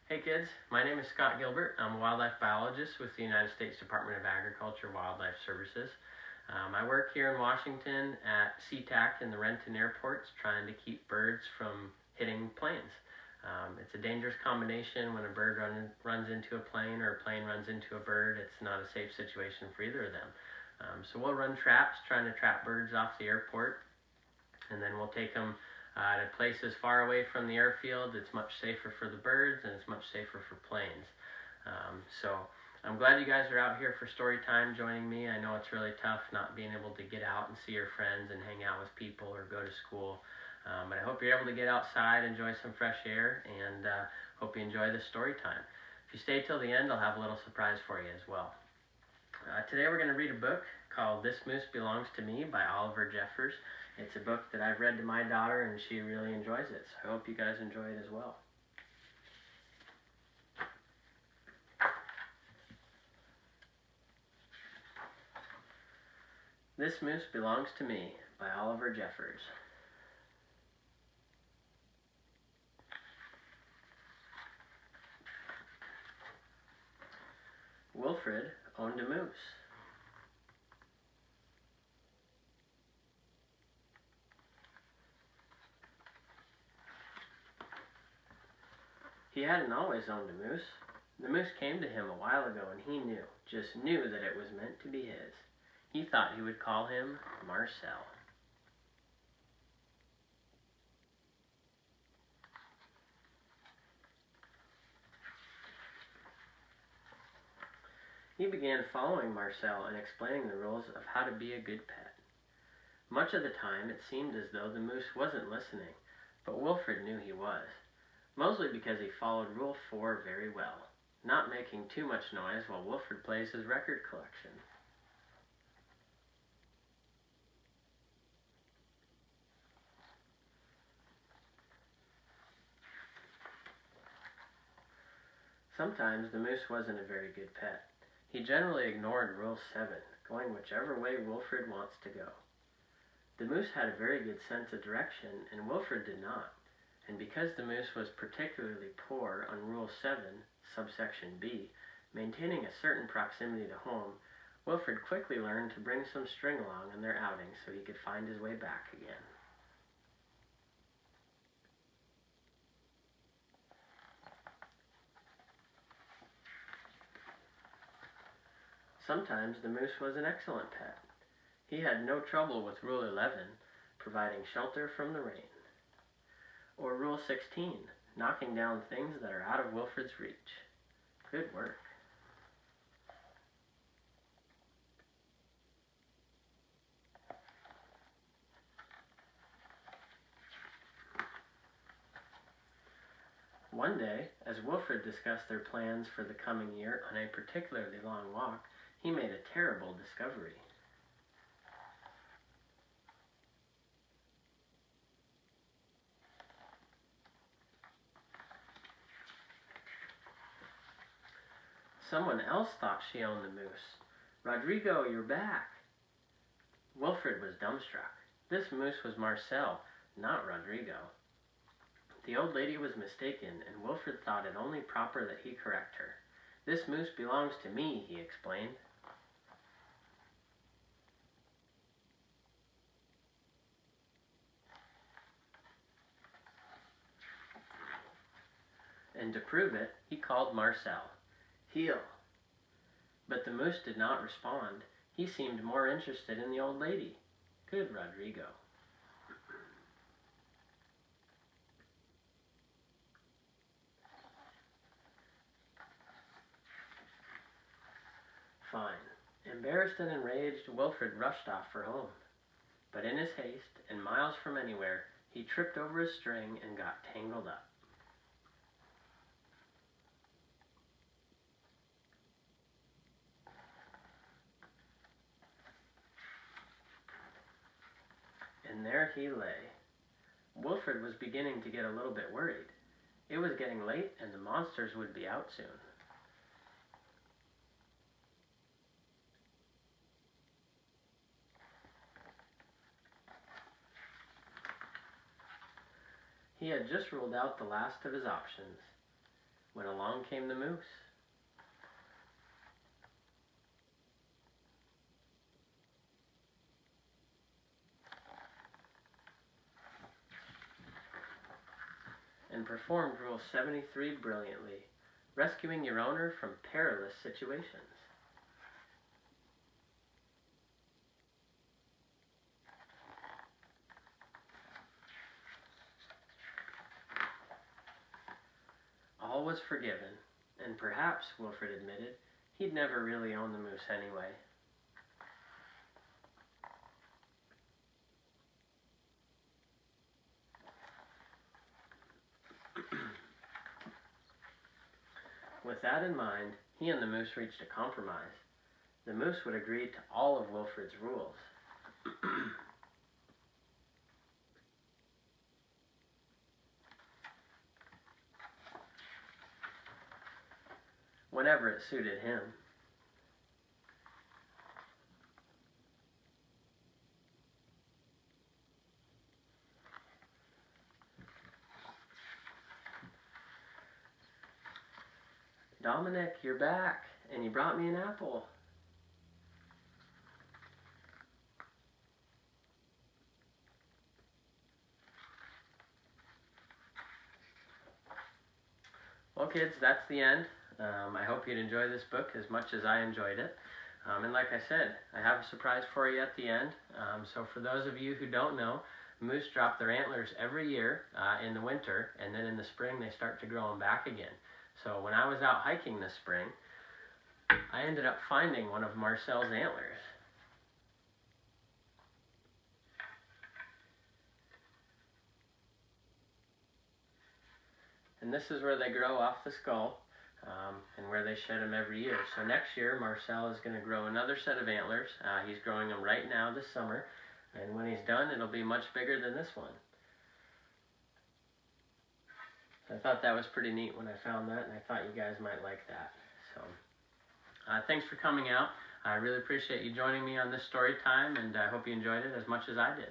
Hey kids, my name is Scott Gilbert. I'm a wildlife biologist with the United States Department of Agriculture Wildlife Services. I work here in Washington at SeaTac in the Renton airports trying to keep birds from hitting planes. It's a dangerous combination when a bird runs into a plane or a plane runs into a bird. It's not a safe situation for either of them. So we'll run traps trying to trap birds off the airport, and then we'll take them to places far away from the airfield. It's much safer for the birds and it's much safer for planes. So I'm glad you guys are out here for story time joining me. I know it's really tough not being able to get out and see your friends and hang out with people or go to school. But I hope you're able to get outside, enjoy some fresh air, and hope you enjoy this story time. If you stay till the end, I'll have a little surprise for you as well. Today we're going to read a book called This Moose Belongs to Me by Oliver Jeffers. It's a book that I've read to my daughter and she really enjoys it, so I hope you guys enjoy it as well. This Moose Belongs to Me by Oliver Jeffers. Wilfred owned a moose. He hadn't always owned a moose. The moose came to him a while ago and he just knew that it was meant to be his. He thought he would call him Marcel. He began following Marcel and explaining the rules of how to be a good pet. Much of the time it seemed as though the moose wasn't listening, but Wilfred knew he was. Mostly because he followed Rule 4 very well, not making too much noise while Wilfred plays his record collection. Sometimes the moose wasn't a very good pet. He generally ignored Rule 7, going whichever way Wilfred wants to go. The moose had a very good sense of direction, and Wilfred did not. And because the moose was particularly poor on Rule 7, subsection B, maintaining a certain proximity to home, Wilfred quickly learned to bring some string along on their outings so he could find his way back again. Sometimes the moose was an excellent pet. He had no trouble with Rule 11, providing shelter from the rain. Or Rule 16, knocking down things that are out of Wilfred's reach. Good work. One day, as Wilfred discussed their plans for the coming year on a particularly long walk, he made a terrible discovery. Someone else thought she owned the moose. "Rodrigo, you're back!" Wilfred was dumbstruck. This moose was Marcel, not Rodrigo. The old lady was mistaken, and Wilfred thought it only proper that he correct her. "This moose belongs to me," he explained. And to prove it, he called Marcel. "Heel." But the moose did not respond. He seemed more interested in the old lady. Good Rodrigo. Fine. Embarrassed and enraged, Wilfred rushed off for home. But in his haste, and miles from anywhere, he tripped over a string and got tangled up. And there he lay. Wilfred was beginning to get a little bit worried. It was getting late and the monsters would be out soon. He had just ruled out the last of his options. when along came the moose. And performed Rule 73 brilliantly, rescuing your owner from perilous situations. All was forgiven, and perhaps, Wilfred admitted, he'd never really owned the moose anyway. With that in mind, he and the moose reached a compromise. The moose would agree to all of Wilfred's rules. Whenever it suited him. Dominic, you're back, and you brought me an apple. Well, kids, that's the end. I hope you'd enjoy this book as much as I enjoyed it. And like I said, I have a surprise for you at the end. So for those of you who don't know, moose drop their antlers every year in the winter, and then in the spring they start to grow them back again. So when I was out hiking this spring, I ended up finding one of Marcel's antlers. And this is where they grow off the skull, and where they shed them every year. So next year, Marcel is going to grow another set of antlers. He's growing them right now this summer, and when he's done, it'll be much bigger than this one. I thought that was pretty neat when I found that, and I thought you guys might like that. So, thanks for coming out. I really appreciate you joining me on this story time, and I hope you enjoyed it as much as I did.